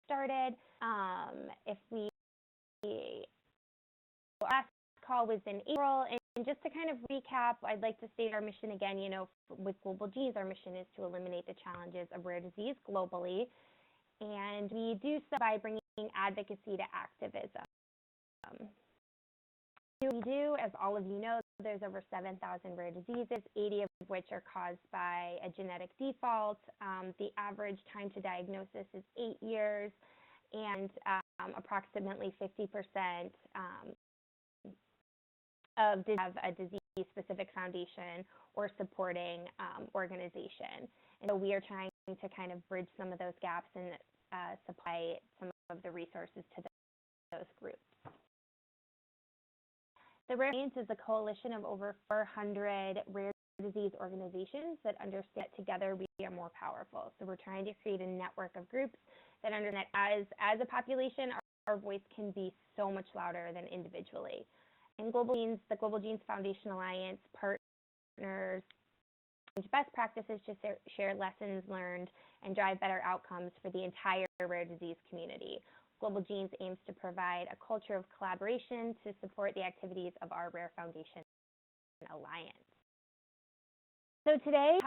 started. If we our last call was in April, and just to kind of recap, I'd like to state our mission again. You know, with Global Genes, our mission is to eliminate the challenges of rare disease globally, and we do so by bringing advocacy to activism. We do, as all of you know, there's over 7,000 rare diseases, 80 of which are caused by a genetic default. The average time to diagnosis is 8 years, and approximately 50% of have a disease-specific foundation or supporting organization. And so we are trying to kind of bridge some of those gaps and supply some of the resources to those groups. The Radiance is a coalition of over 400 rare disease organizations that understand that together we are more powerful. So we're trying to create a network of groups that understand that as a population, our voice can be so much louder than individually. And the Global Genes Foundation Alliance partners best practices to share lessons learned and drive better outcomes for the entire rare disease community. Global Genes aims to provide a culture of collaboration to support the activities of our Rare Foundation Alliance. So today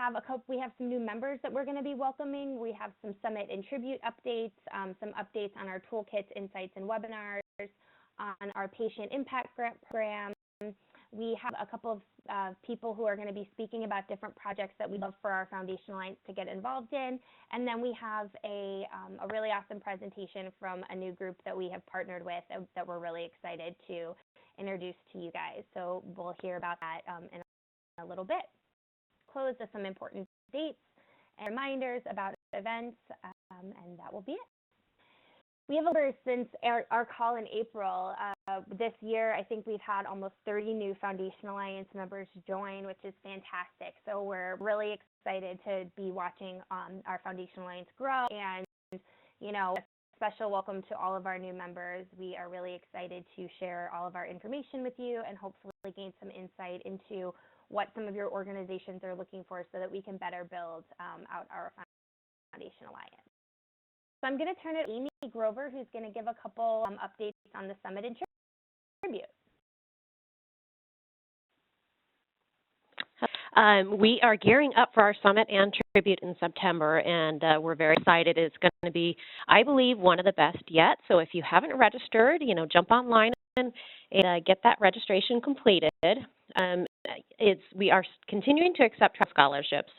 we have some new members that we're going to be welcoming. We have some summit and tribute updates, some updates on our toolkits, insights, and webinars, on our patient impact program. We have a couple of people who are going to be speaking about different projects that we love for our Foundation Alliance to get involved in. And then we have a really awesome presentation from a new group that we have partnered with that we're really excited to introduce to you guys. So we'll hear about that in a little bit. Close with some important dates and reminders about events, and that will be it. We have over since our call in April this year. I think we've had almost 30 new Foundation Alliance members join, which is fantastic. So we're really excited to be watching our Foundation Alliance grow. And, you know, a special welcome to all of our new members. We are really excited to share all of our information with you and hopefully gain some insight into what some of your organizations are looking for so that we can better build out our Foundation Alliance. So I'm going to turn it to Amy Grover, who's going to give a couple updates on the summit and tribute. We are gearing up for our summit and tribute in September, and we're very excited. It's going to be, I believe, one of the best yet. So if you haven't registered, you know, jump online and get that registration completed. We are continuing to accept scholarships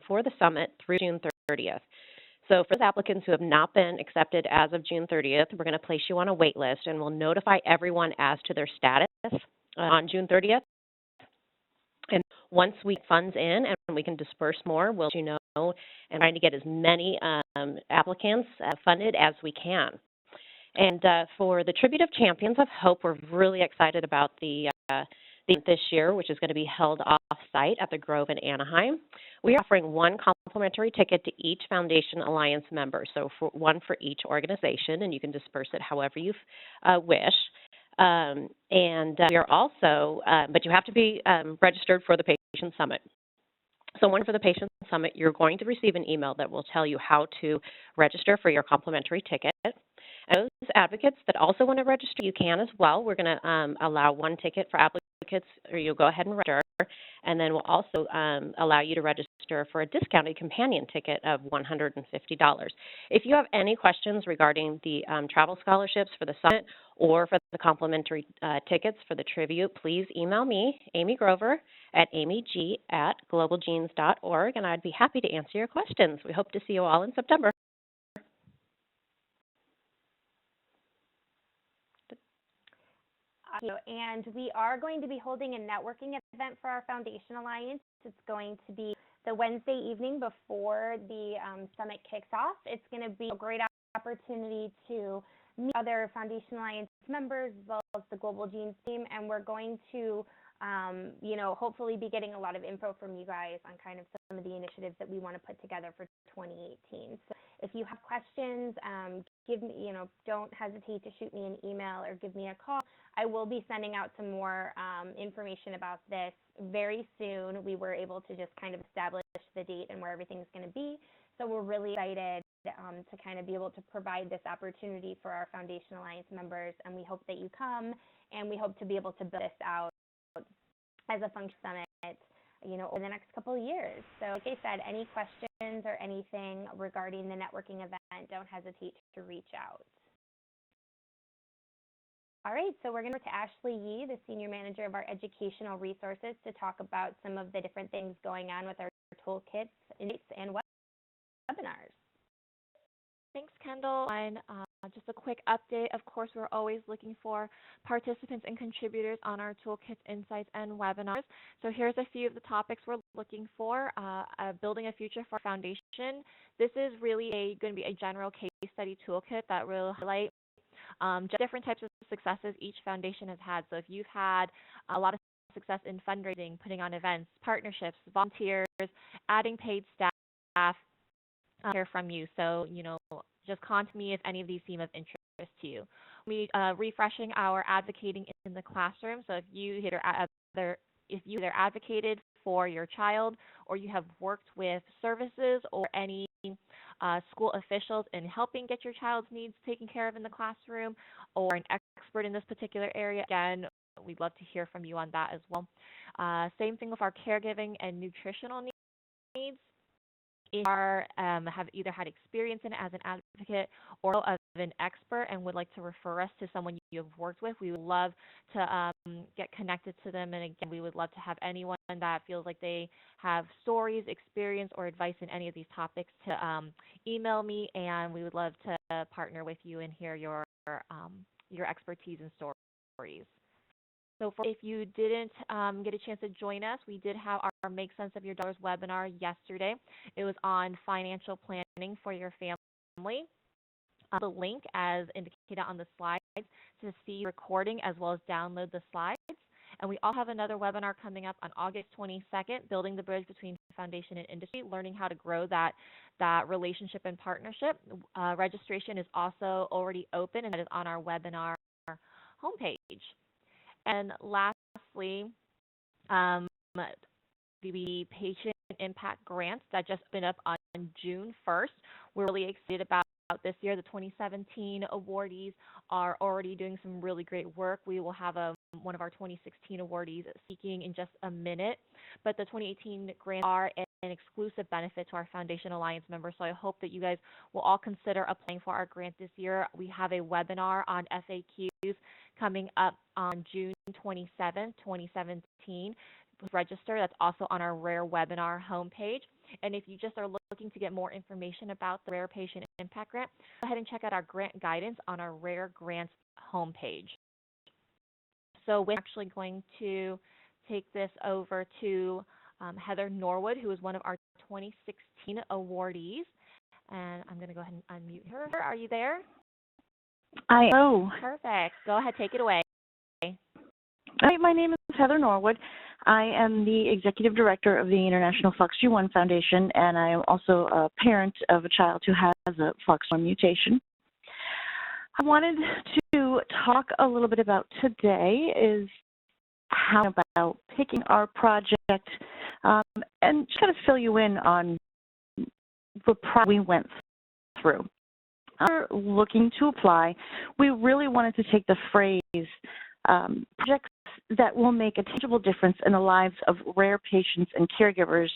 for the summit through June 30th. So for those applicants who have not been accepted as of June 30th, we're going to place you on a wait list, and we'll notify everyone as to their status on June 30th. And once we get funds in and we can disperse more, we'll let you know and trying to get as many applicants funded as we can. And for the Tribute of Champions of Hope, we're really excited about the this year, which is going to be held off-site at the Grove in Anaheim. We are offering one complimentary ticket to each Foundation Alliance member, so one for each organization, and you can disperse it however you wish. We are also, but you have to be registered for the Patient Summit. So for the Patient Summit, you're going to receive an email that will tell you how to register for your complimentary ticket. And those advocates that also want to register, you can as well. We're going to allow one ticket for applicants, or you'll go ahead and register, and then we'll also allow you to register for a discounted companion ticket of $150. If you have any questions regarding the travel scholarships for the summit or for the complimentary tickets for the tribute, please email me, Amy Grover, at amyg@globalgenes.org, and I'd be happy to answer your questions. We hope to see you all in September. And we are going to be holding a networking event for our Foundation Alliance. It's going to be the Wednesday evening before the summit kicks off. It's going to be a great opportunity to meet other Foundation Alliance members as well as the Global Genes team, and we're going to you know, hopefully be getting a lot of info from you guys on kind of some of the initiatives that we want to put together for 2018. So if you have questions, don't hesitate to shoot me an email or give me a call. I will be sending out some more information about this very soon. We were able to just kind of establish the date and where everything's going to be. So we're really excited to kind of be able to provide this opportunity for our Foundation Alliance members, and we hope that you come, and we hope to be able to build this out as a function summit, over the next couple of years. So like I said, any questions or anything regarding the networking event, don't hesitate to reach out. All right, so we're going to go to Ashley Yee, the Senior Manager of our Educational Resources, to talk about some of the different things going on with our toolkits and webinars. Thanks, Kendall. And just a quick update. Of course, we're always looking for participants and contributors on our toolkits, insights, and webinars. So here's a few of the topics we're looking for. Building a future for our foundation. This is really going to be a general case study toolkit that will highlight just different types of successes each foundation has had. So if you've had a lot of success in fundraising, putting on events, partnerships, volunteers, adding paid staff, hear from you. So, just contact me if any of these seem of interest to you. We refreshing our advocating in the classroom. So if you either advocated for your child, or you have worked with services or any school officials in helping get your child's needs taken care of in the classroom, or an expert in this particular area, again, we'd love to hear from you on that as well. Same thing with our caregiving and nutritional needs. If you have either had experience in it as an advocate or as an expert and would like to refer us to someone you have worked with, we would love to get connected to them. And again, we would love to have anyone that feels like they have stories, experience, or advice in any of these topics to email me, and we would love to partner with you and hear your expertise and stories. So if you didn't get a chance to join us, we did have our Make Sense of Your Dollars webinar yesterday. It was on financial planning for your family. The link, as indicated on the slides, to see recording as well as download the slides. And we all have another webinar coming up on August 22nd, Building the Bridge Between Foundation and Industry, learning how to grow that relationship and partnership. Registration is also already open, and that is on our webinar homepage. And lastly, the Patient Impact Grants that just been up on June 1st. We're really excited about this year. The 2017 awardees are already doing some really great work. We will have one of our 2016 awardees speaking in just a minute. But the 2018 grants are an exclusive benefit to our Foundation Alliance members. So I hope that you guys will all consider applying for our grant this year. We have a webinar on FAQs coming up on June 27, 2017. Register. That's also on our RARE webinar homepage. And if you just are looking to get more information about the RARE Patient Impact Grant, go ahead and check out our grant guidance on our RARE Grants homepage. So we're actually going to take this over to Heather Norwood, who is one of our 2016 awardees. And I'm going to go ahead and unmute her. Are you there? Oh. Perfect. Go ahead, take it away. Hi, my name is Heather Norwood. I am the Executive Director of the International FOXG1 Foundation, and I am also a parent of a child who has a FOXG1 mutation. I wanted to talk a little bit about today is how about picking our project and just kind of fill you in on the process we went through. We're looking to apply. We really wanted to take the phrase projects that will make a tangible difference in the lives of rare patients and caregivers,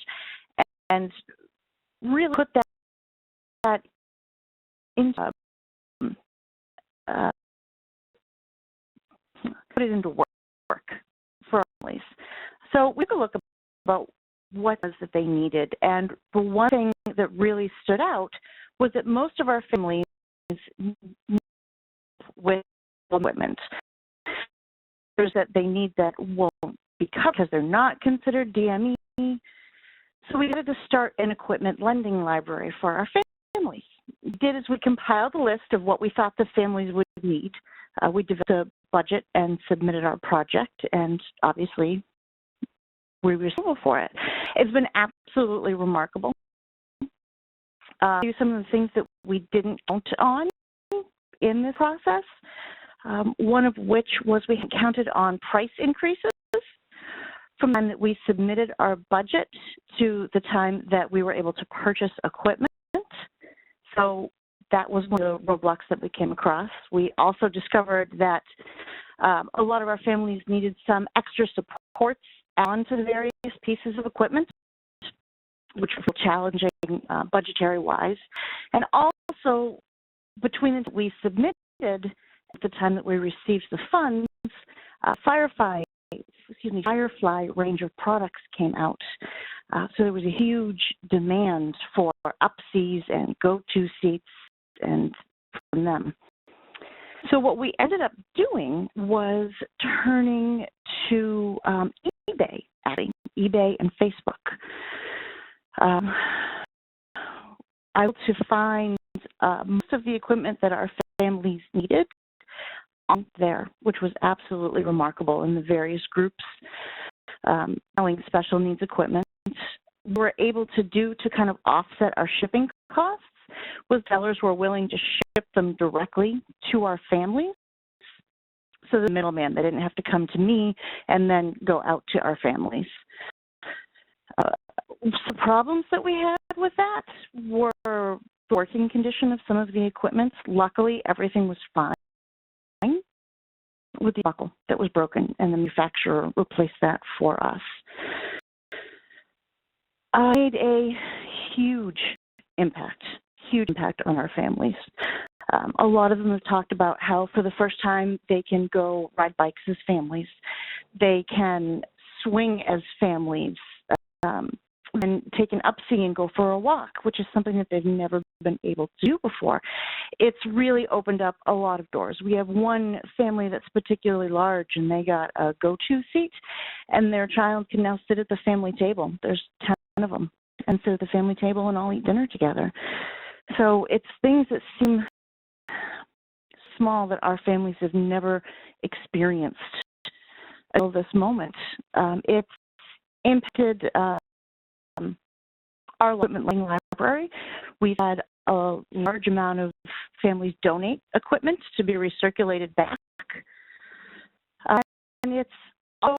and really put that into put it into work for our families. So we could look about what it was that they needed, and the one thing that really stood out was that most of our families with equipment that they need that won't be covered because they're not considered DME. So we had to start an equipment lending library for our families. What we did is we compiled a list of what we thought the families would need. We developed a budget and submitted our project, and obviously we were responsible for it. It's been absolutely remarkable. Some of the things that we didn't count on in this process. One of which was we counted on price increases from the time that we submitted our budget to the time that we were able to purchase equipment. So that was one of the roadblocks that we came across. We also discovered that a lot of our families needed some extra supports onto the various pieces of equipment, which were challenging budgetary-wise. And also, between the we submitted at the time that we received the funds, Firefly range of products came out. So there was a huge demand for up-seas and go-to seats and from them. So what we ended up doing was turning to eBay, adding eBay and Facebook. I was able to find most of the equipment that our families needed on there, which was absolutely remarkable in the various groups selling special needs equipment. We were able to do to kind of offset our shipping costs was sellers were willing to ship them directly to our families. So the middleman, they didn't have to come to me and then go out to our families. Some problems that we had with that were the working condition of some of the equipment. Luckily, everything was fine with the buckle that was broken, and the manufacturer replaced that for us. I made a huge impact on our families. A lot of them have talked about how for the first time they can go ride bikes as families. They can swing as families and take an up-sea and go for a walk, which is something that they've never been able to do before. It's really opened up a lot of doors. We have one family that's particularly large, and they got a go-to seat, and their child can now sit at the family table. There's 10 of them, and sit at the family table and all eat dinner together. So it's things that seem small that our families have never experienced until this moment. It's impacted our equipment library. We've had a large amount of families donate equipment to be recirculated back. And it's all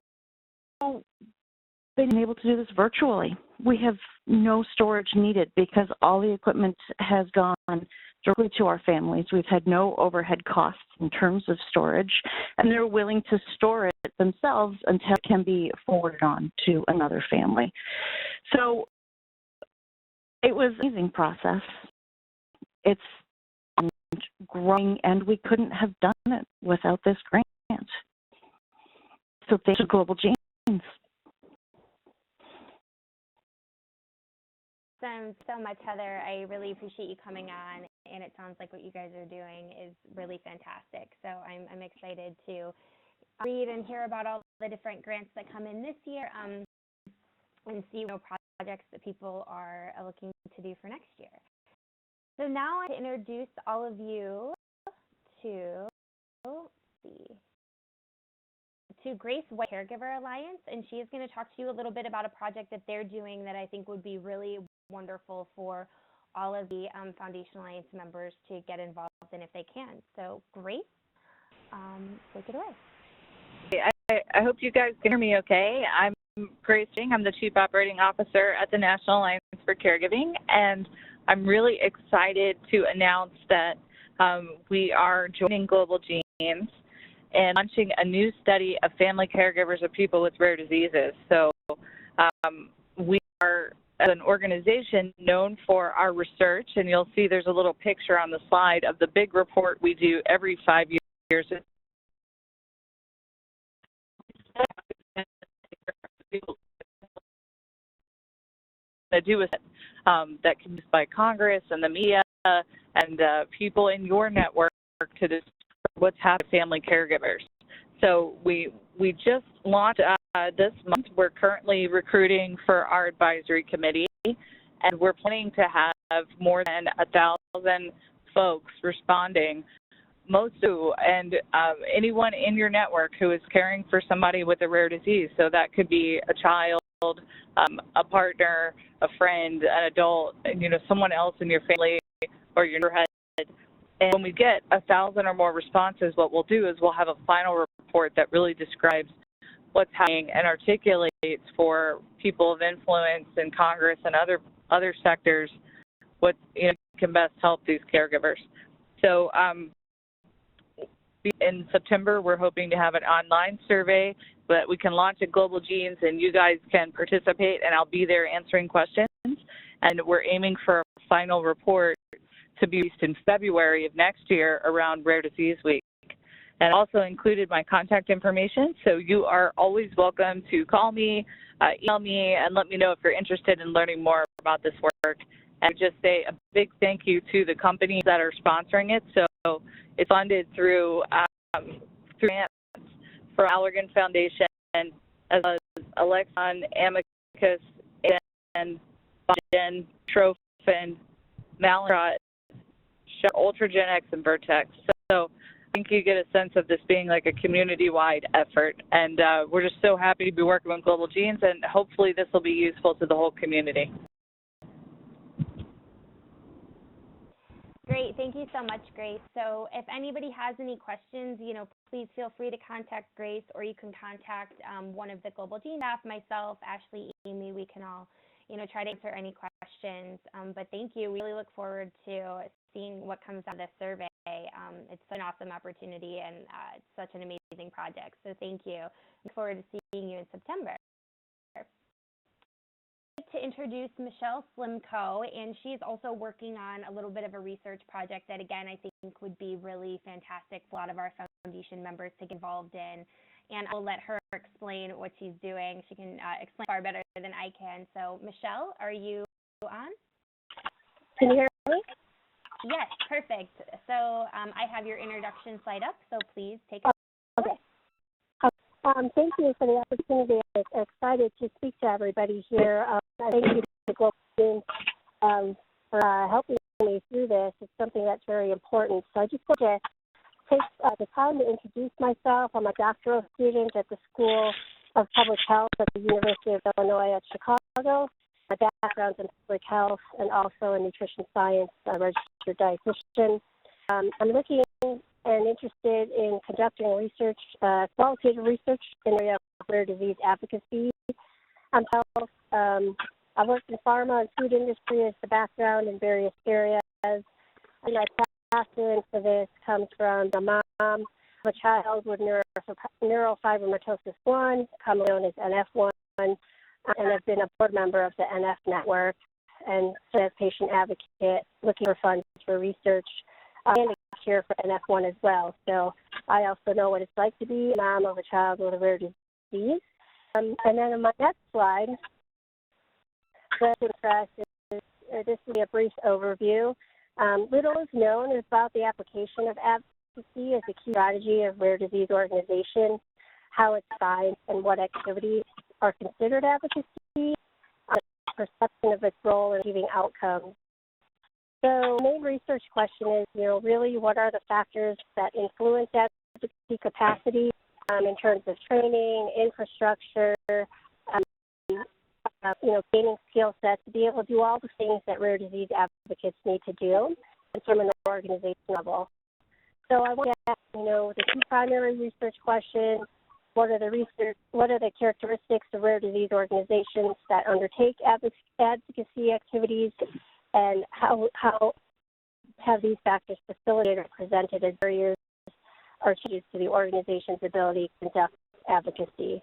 been able to do this virtually. We have no storage needed because all the equipment has gone directly to our families. We've had no overhead costs in terms of storage, and they're willing to store it themselves until it can be forwarded on to another family. So it was an amazing process. It's growing, and we couldn't have done it without this grant. So thanks to Global Genes. So much, Heather. I really appreciate you coming on, and it sounds like what you guys are doing is really fantastic. So I'm excited to read and hear about all the different grants that come in this year and see projects that people are looking to do for next year. So now I want to introduce all of you to Grace White Caregiver Alliance, and she is going to talk to you a little bit about a project that they're doing that I think would be really wonderful for all of the Foundation Alliance members to get involved in if they can. So Grace, take it away. I hope you guys can hear me okay. I'm Grace Jing. I'm the Chief Operating Officer at the National Alliance for Caregiving, and I'm really excited to announce that we are joining Global Genes and launching a new study of family caregivers of people with rare diseases. So we are an organization known for our research, and you'll see there's a little picture on the slide of the big report we do every 5 years. That can be used by Congress and the media and people in your network to discuss what's happening to family caregivers. So we just launched this month. We're currently recruiting for our advisory committee, and we're planning to have more than 1,000 folks responding. And anyone in your network who is caring for somebody with a rare disease. So that could be a child, a partner, a friend, an adult, someone else in your family or your neighborhood. And when we get 1,000 or more responses, what we'll do is we'll have a final report that really describes what's happening and articulates for people of influence in Congress and other sectors what can best help these caregivers. So in September, we're hoping to have an online survey that we can launch at Global Genes, and you guys can participate, and I'll be there answering questions. And we're aiming for a final report to be released in February of next year around Rare Disease Week. And also included my contact information, so you are always welcome to call me, email me, and let me know if you're interested in learning more about this work. And just say a big thank you to the companies that are sponsoring it. So it's funded through grants from Allergan Foundation, as well as Alexon, Amicus, and Biden, Trophin, Mallinckrodt, Ultragenyx, and Vertex. So I think you get a sense of this being like a community-wide effort. And we're just so happy to be working with Global Genes, and hopefully this will be useful to the whole community. Great. Thank you so much, Grace. So if anybody has any questions, please feel free to contact Grace, or you can contact one of the Global Gene staff, myself, Ashley, Amy. We can all, try to answer any questions. But thank you. We really look forward to seeing what comes out of this survey. It's an awesome opportunity, and it's such an amazing project. So thank you. Look forward to seeing you in September. To introduce Michelle Slimko, and she's also working on a little bit of a research project that, again, I think would be really fantastic for a lot of our foundation members to get involved in. And I'll let her explain what she's doing. She can explain far better than I can. So, Michelle, are you on? Can you hear me? Yes, perfect. So I have your introduction slide up, so please take it. Okay. Thank you for the opportunity. I'm excited to speak to everybody here. Thank you to the Global Team for helping me through this. It's something that's very important. So I just want to take the time to introduce myself. I'm a doctoral student at the School of Public Health at the University of Illinois at Chicago. My background's in public health and also in nutrition science. I'm a registered dietitian. I'm looking and interested in conducting research, qualitative research in the area of rare disease advocacy. I've worked in pharma and food industry as the background in various areas. And my passion for this comes from the mom of a child with neurofibromatosis 1, commonly known as NF1, and I've been a board member of the NF network and as patient advocate looking for funds for research and a cure for NF1 as well. So I also know what it's like to be a mom of a child with a rare disease. And then on my next slide, this will be a brief overview. Little is known about the application of advocacy as a key strategy of rare disease organization, how it's defined, and what activities are considered advocacy, perception of its role in achieving outcomes. So the main research question is, really what are the factors that influence advocacy capacity in terms of training, infrastructure, gaining skill sets to be able to do all the things that rare disease advocates need to do from an organization level. So I want to ask, the two primary research questions. What are the characteristics of rare disease organizations that undertake advocacy activities, and how have these factors facilitated or presented as barriers or changes to the organization's ability to conduct advocacy?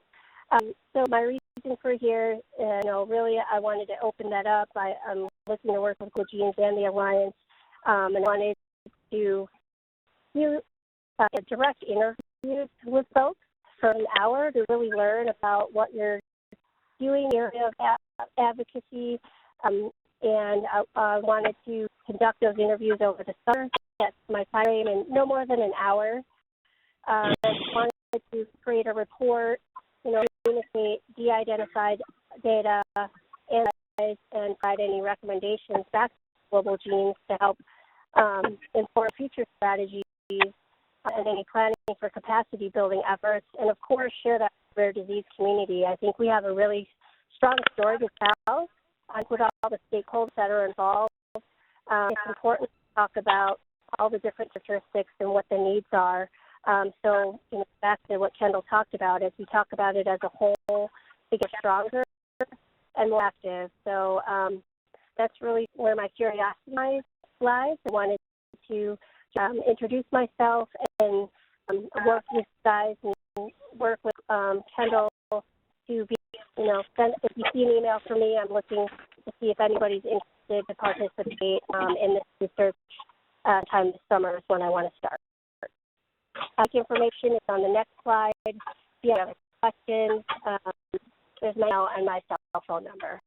So my reason for here, really I wanted to open that up. I'm looking to work with Global Genes and the Alliance, and wanted to do direct interviews with folks for an hour to really learn about what you're doing in the area of advocacy. And I wanted to conduct those interviews over the summer. That's my time frame, and no more than an hour. I wanted to create a report, communicate de-identified data, analyze, and provide any recommendations back to Global Genes to help inform future strategies and any planning for capacity building efforts, and of course share that with the rare disease community. I think we have a really strong story to tell with all the stakeholders that are involved. It's important to talk about all the different characteristics and what the needs are. So back to what Kendall talked about, as we talk about it as a whole, we get stronger and more active. So that's really where my curiosity lies. slides. I wanted to introduce myself and work with you guys and work with Kendall to be, if you see an email from me, I'm looking to see if anybody's interested to participate in this research time this summer is when I want to start. Information is on the next slide. If you have questions, there's my email and my cell phone number.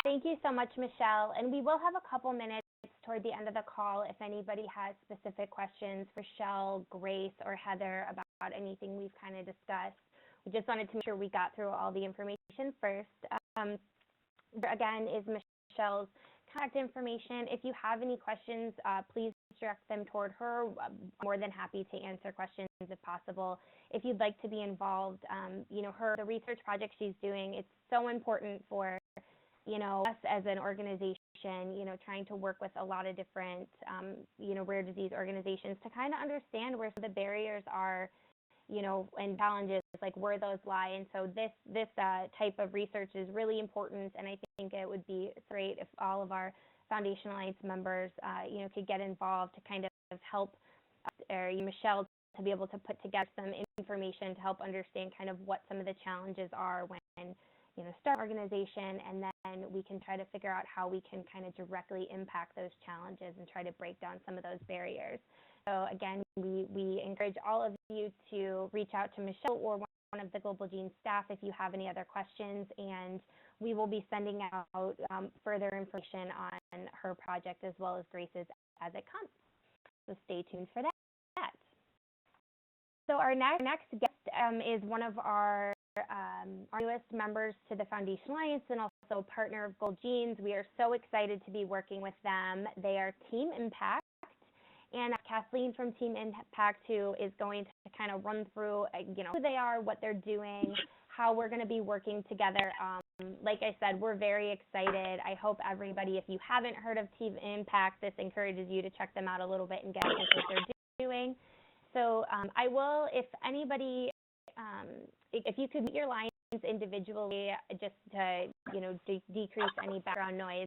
Thank you so much, Michelle. And we will have a couple minutes toward the end of the call if anybody has specific questions for Michelle, Grace, or Heather about anything we've kind of discussed. We just wanted to make sure we got through all the information first. Again, is Michelle's contact information. If you have any questions, please direct them toward her. I'm more than happy to answer questions if possible. If you'd like to be involved, the research project she's doing, it's so important for us as an organization, trying to work with a lot of different, rare disease organizations to kind of understand where the barriers are, and challenges, like where those lie. And so this type of research is really important, and I think it would be great if all of our Foundation Alliance members, could get involved to kind of help Michelle to be able to put together some information to help understand kind of what some of the challenges are when start an organization, and then we can try to figure out how we can kind of directly impact those challenges and try to break down some of those barriers. So again, we encourage all of you to reach out to Michelle or one of the Global Gene staff if you have any other questions, and we will be sending out further information on her project as well as Grace's as it comes. So stay tuned for that. So our next guest is one of our newest members to the Foundation Alliance and also partner of Gold Genes. We are so excited to be working with them. They are Team Impact, and Kathleen from Team Impact, who is going to kind of run through, who they are, what they're doing, how we're going to be working together. Like I said, we're very excited. I hope everybody, if you haven't heard of Team Impact, this encourages you to check them out a little bit and get what they're doing. So I will, if anybody, if you could mute your lines individually just to, decrease any background noise,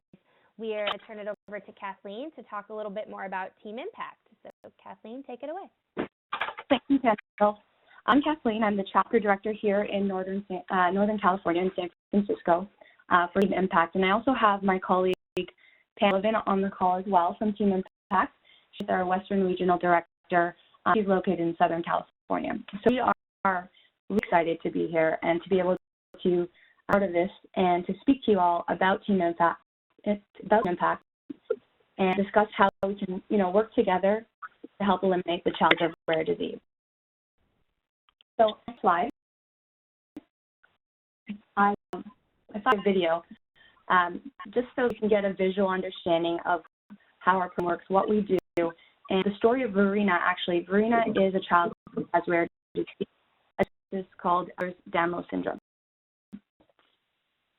we are going to turn it over to Kathleen to talk a little bit more about Team Impact. So Kathleen, take it away. Thank you, Kendall. I'm Kathleen. I'm the chapter director here in Northern California in San Francisco for Team Impact. And I also have my colleague, Pam Levin, on the call as well from Team Impact. She's our Western Regional Director. She's located in Southern California. So we are really excited to be here and to be able to be part of this and to speak to you all about Team Impact, and discuss how we can, work together to help eliminate the challenge of rare disease. So, next slide. I saw a video just so you can get a visual understanding of how our program works, what we do, and the story of Verena. Actually, Verena is a child who has rare disease. This is called Ehlers-Danlos syndrome.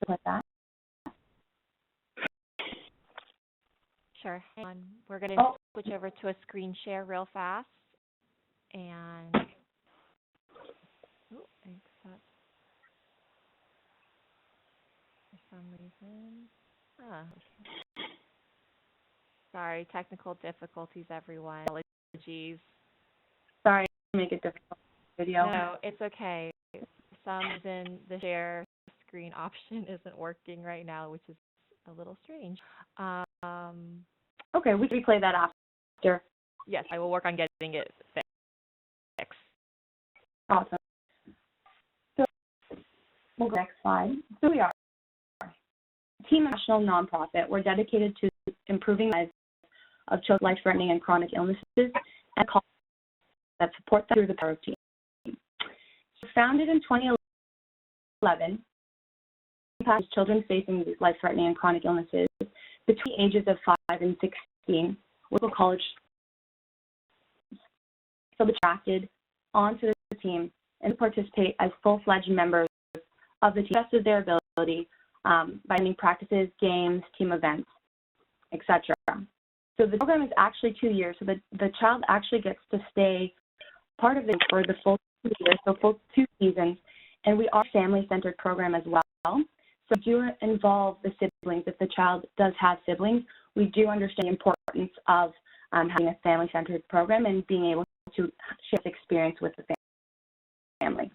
Like that. Sure. Hang on. We're going to switch over to a screen share real fast. And accept for some reason. Sorry, technical difficulties, everyone. Apologies. Sorry to make it difficult video. No, it's okay. For some reason, the share screen option isn't working right now, which is a little strange. Okay, we can replay that after. Yes, I will work on getting it fixed. Awesome. So we'll go next slide. So we are Team National nonprofit. We're dedicated to improving lives of children with life-threatening and chronic illnesses and causes that support them through the power of team. So founded in 2011, impacts children facing these life-threatening and chronic illnesses between the ages of 5 and 16, local college so attracted onto the team and participate as full-fledged members of the team, best of their ability by doing practices, games, team events, etc. So the program is actually 2 years, so the child actually gets to stay part of it for the full 2 years, so full 2 seasons, and we are a family-centered program as well. So do involve the siblings. If the child does have siblings, we do understand the importance of having a family-centered program and being able to share this experience with the family.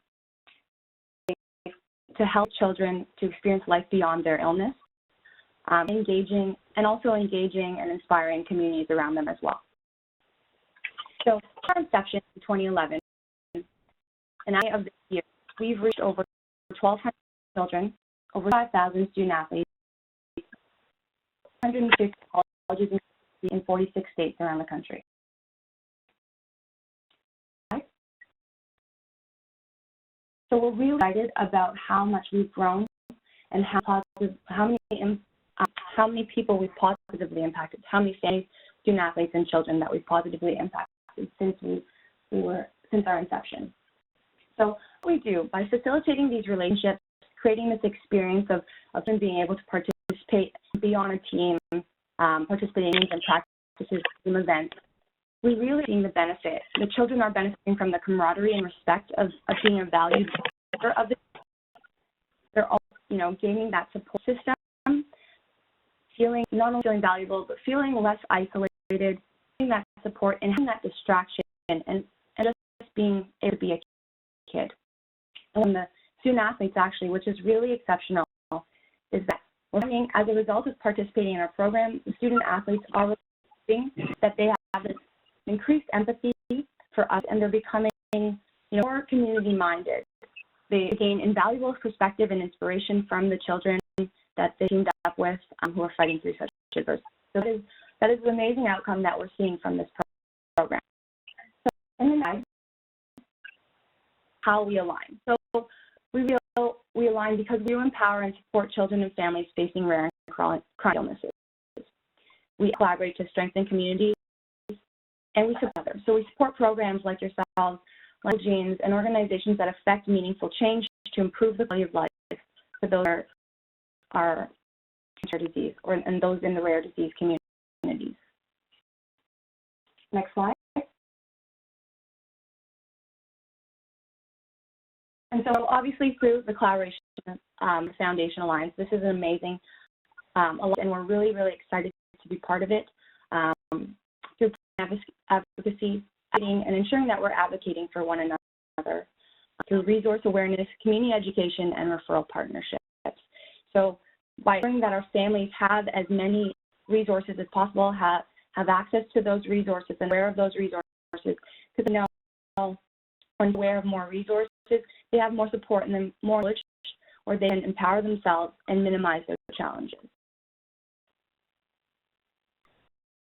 To help children to experience life beyond their illness, engaging and inspiring communities around them as well. So, our inception in 2011, and of this year, we've reached over 1,200 children, over 5,000 student athletes, 150 colleges in 46 states around the country. So we're really excited about how much we've grown and how many people we've positively impacted, how many families, student athletes, and children that we've positively impacted since our inception. So what we do, by facilitating these relationships, creating this experience of them being able to participate, be on a team, participating in practices, team events, we really see the benefit. The children are benefiting from the camaraderie and respect of being a valued member of the. They're all, gaining that support system, not only feeling valuable, but feeling less isolated, getting that support and having that distraction and just being able to be a kid. And when the student athletes actually, which is really exceptional, is that we're finding as a result of participating in our program, the student athletes are realizing that they have this increased empathy for us, and they're becoming more community-minded. They gain invaluable perspective and inspiration from the children that they teamed up with who are fighting through such adversity. So that is an amazing outcome that we're seeing from this program. So, and then how we align. So we align because we empower and support children and families facing rare and chronic illnesses. We collaborate to strengthen communities, and we support others. So we support programs like yourselves, like Genes, and organizations that affect meaningful change to improve the quality of life for those that are rare disease and those in the rare disease communities. Next slide. And so obviously through the collaboration Foundation Alliance, this is an amazing alliance, and we're really, really excited to be part of it through advocacy and ensuring that we're advocating for one another through resource awareness, community education, and referral partnerships. So by ensuring that our families have as many resources as possible, have access to those resources and aware of those resources, because they know when aware of more resources, they have more support and then more knowledge, or they can empower themselves and minimize their challenges.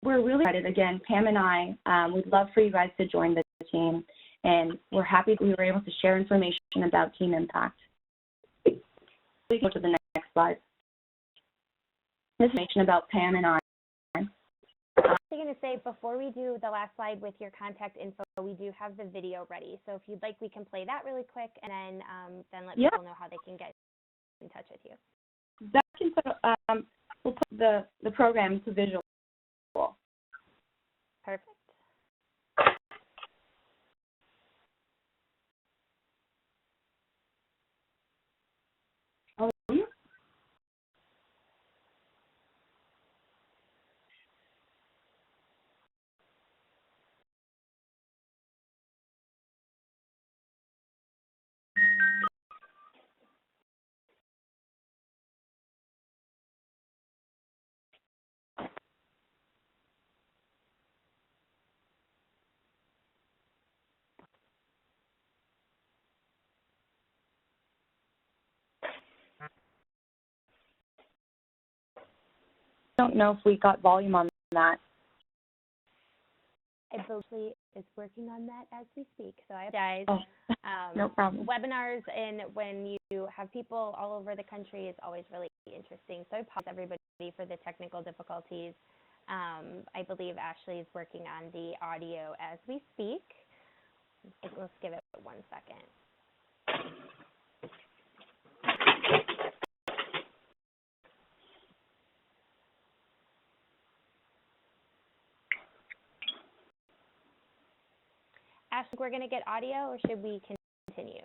We're really excited. Again, Pam and I, we'd love for you guys to join the team, and we're happy that we were able to share information about team impact. Please go to the next slide. Information about Pam and I. I'm going to say, before we do the last slide with your contact info, we do have the video ready. So if you'd like, we can play that really quick, and then let people know how they can get in touch with you. That can put, we'll put the program to visual. Perfect. Oh, I don't know if we got volume on that. I believe it's working on that as we speak, so I apologize. Oh, no problem. Webinars and when you have people all over the country is always really interesting. So I apologize everybody for the technical difficulties. I believe Ashley is working on the audio as we speak. Let's give it 1 second. Ashley, we're going to get audio, or should we continue?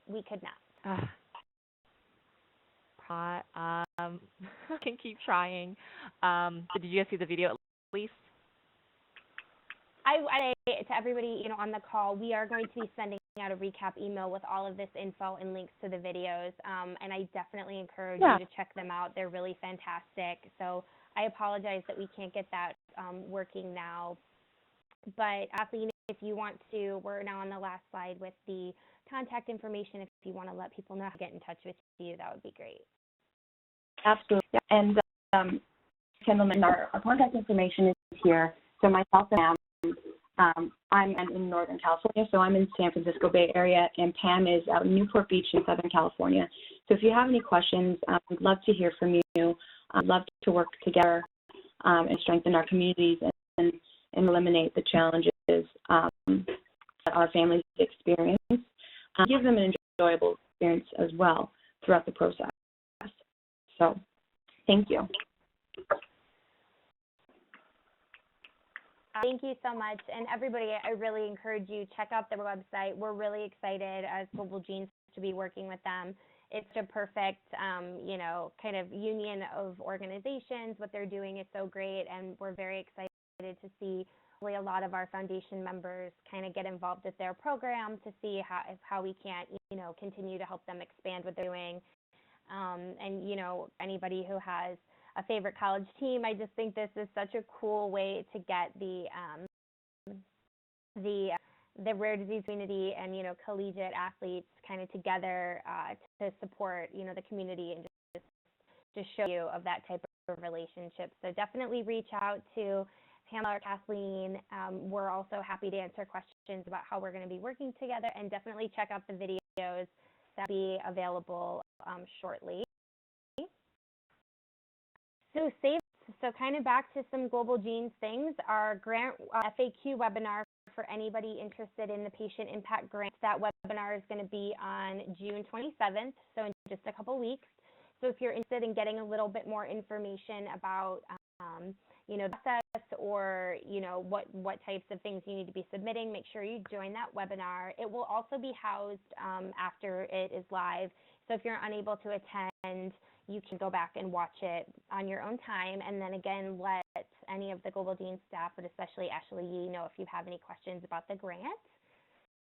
We could not. Can keep trying. Did you guys see the video at least? I to everybody, on the call, we are going to be sending out a recap email with all of this info and links to the videos, and I definitely encourage you to check them out. They're really fantastic. So I apologize that we can't get that working now, but Kathleen, if you want to, we're now on the last slide with the contact information. If you want to let people know how to get in touch with you, that would be great. Absolutely. And Kendall, our contact information is here. So myself and I'm in Northern California, so I'm in San Francisco Bay Area, and Pam is out in Newport Beach in Southern California. So if you have any questions, we'd love to hear from you. I'd love to work together and strengthen our communities and eliminate the challenges that our families experience. Give them an enjoyable experience as well throughout the process. So thank you. Thank you so much. And everybody, I really encourage you, check out their website. We're really excited as Global Genes to be working with them. It's a perfect, kind of union of organizations. What they're doing is so great, and we're very excited to see a lot of our foundation members kind of get involved with their program to see how we can, continue to help them expand what they're doing. And, anybody who has a favorite college team, I just think this is such a cool way to get the rare disease community and, collegiate athletes kind of together to support, the community and just show you of that type of relationship. So definitely reach out to Pamela or Kathleen. We're also happy to answer questions about how we're going to be working together, and definitely check out the videos that will be available shortly. So kind of back to some Global Genes things, our grant FAQ webinar for anybody interested in the Patient Impact Grant. That webinar is going to be on June 27th, so in just a couple weeks. So if you're interested in getting a little bit more information about, the process or, what types of things you need to be submitting, make sure you join that webinar. It will also be housed after it is live. So if you're unable to attend, you can go back and watch it on your own time. And then again, let any of the Global Genes staff, but especially Ashley Yee, know if you have any questions about the grant.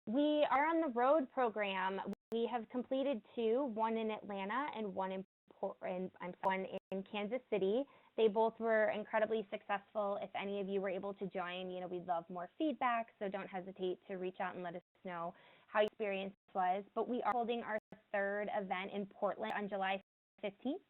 We are on the road program. We have completed 2, one in Atlanta and one in Kansas City. They both were incredibly successful. If any of you were able to join, we'd love more feedback, so don't hesitate to reach out and let us know how your experience was. But we are holding our 3rd event in Portland on July 15th.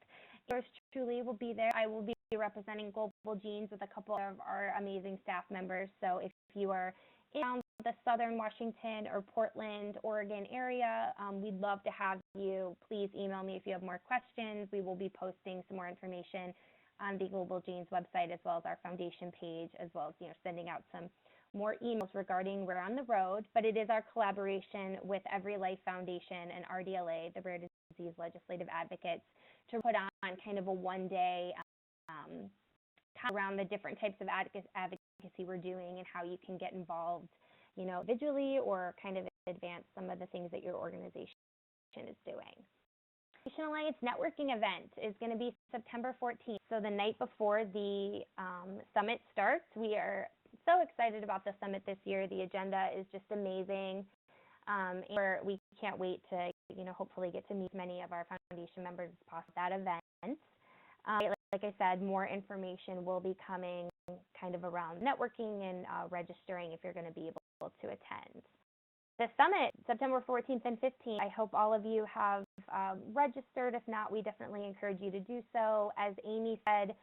Yours truly will be there. I will be representing Global Genes with a couple of our amazing staff members. So if you are in the Southern Washington or Portland, Oregon area, we'd love to have you. Please email me if you have more questions. We will be posting some more information on the Global Genes website, as well as our foundation page, as well as sending out some more emails regarding We're on the Road. But it is our collaboration with Every Life Foundation and RDLA, the Rare Disease Legislative Advocates, to put on kind of a one-day around the different types of advocacy we're doing and how you can get involved, individually or kind of advance some of the things that your organization is doing. Patient Alliance networking event is going to be September 14th, so the night before the summit starts. We are so excited about the summit this year. The agenda is just amazing. And we can't wait to, hopefully get to meet many of our foundation members as possible at that event. Like I said, more information will be coming kind of around networking and registering if you're going to be able to attend. The summit, September 14th and 15th, I hope all of you have registered. If not, we definitely encourage you to do so. As Amy said,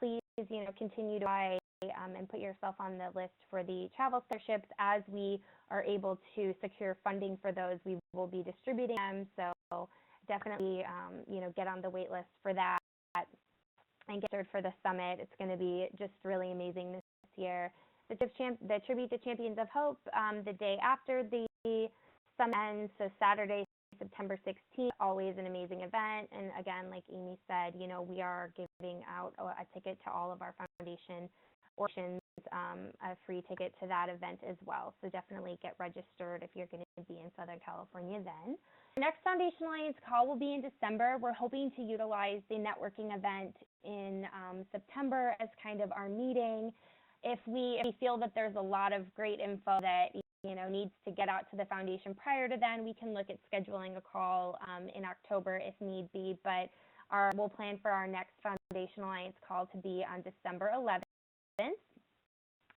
please, continue to buy and put yourself on the list for the travel scholarships. As we are able to secure funding for those, we will be distributing them. So definitely, get on the wait list for that and get registered for the summit. It's going to be just really amazing this year. The Tribute to Champions of Hope, the day after the summit ends, so Saturday, September 16th, always an amazing event. And again, like Amy said, we are giving out a ticket to all of our foundation organizations a free ticket to that event as well. So definitely get registered if you're going to be in Southern California then. The next Foundation Alliance call will be in December. We're hoping to utilize the networking event in September as kind of our meeting. If we feel that there's a lot of great info that needs to get out to the foundation prior to then, we can look at scheduling a call in October if need be. But we'll plan for our next Foundation Alliance call to be on December 11th.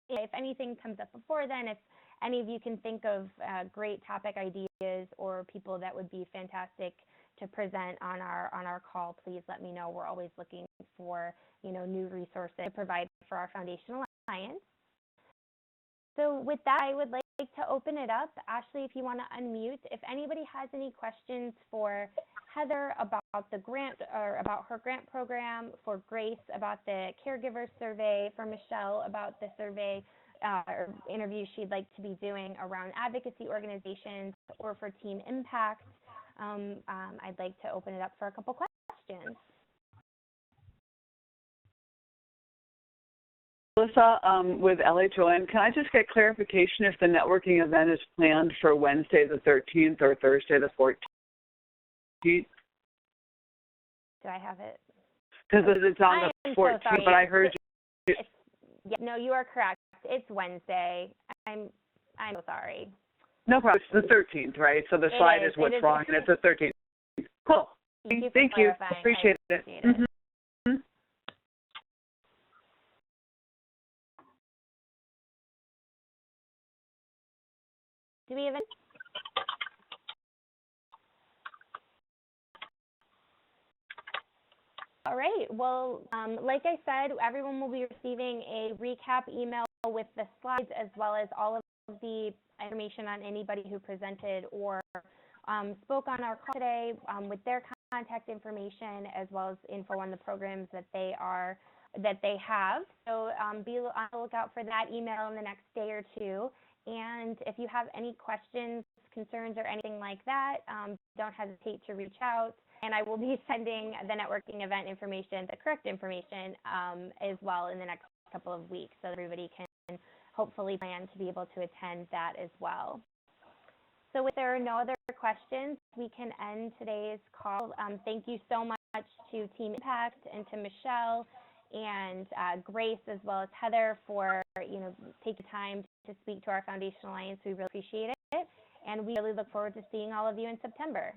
If anything comes up before then, if any of you can think of great topic ideas or people that would be fantastic to present on our call, please let me know. We're always looking for new resources to provide for our Foundation Alliance. So with that, I would like to open it up. Ashley, if you want to unmute, if anybody has any questions for Heather about the grant or about her grant program, for Grace about the caregiver survey, for Michelle about the survey or interview she'd like to be doing around advocacy organizations, or for Team Impact, I'd like to open it up for a couple questions. Melissa, with LHON, can I just get clarification if the networking event is planned for Wednesday the 13th or Thursday the 14th? Do I have it? Because it's on the 14th, so but I heard you. Yeah, no, you are correct. It's Wednesday. I'm so sorry. No problem. It's the 13th, right? So the slide is what's wrong, and it's the 13th. Cool. Thank you. Appreciate it. Mm-hmm. Do we even? All right. Well, like I said, everyone will be receiving a recap email with the slides as well as all of the information on anybody who presented or spoke on our call today with their contact information as well as info on the programs that they have. So be on the lookout for that email in the next day or two. And if you have any questions, concerns, or anything like that, don't hesitate to reach out. And I will be sending the networking event information, the correct information, as well in the next couple of weeks, so everybody can hopefully plan to be able to attend that as well. So if there are no other questions, we can end today's call. Thank you so much to Team Impact and to Michelle and Grace as well as Heather for taking time to speak to our Foundation Alliance. We really appreciate it, and we really look forward to seeing all of you in September.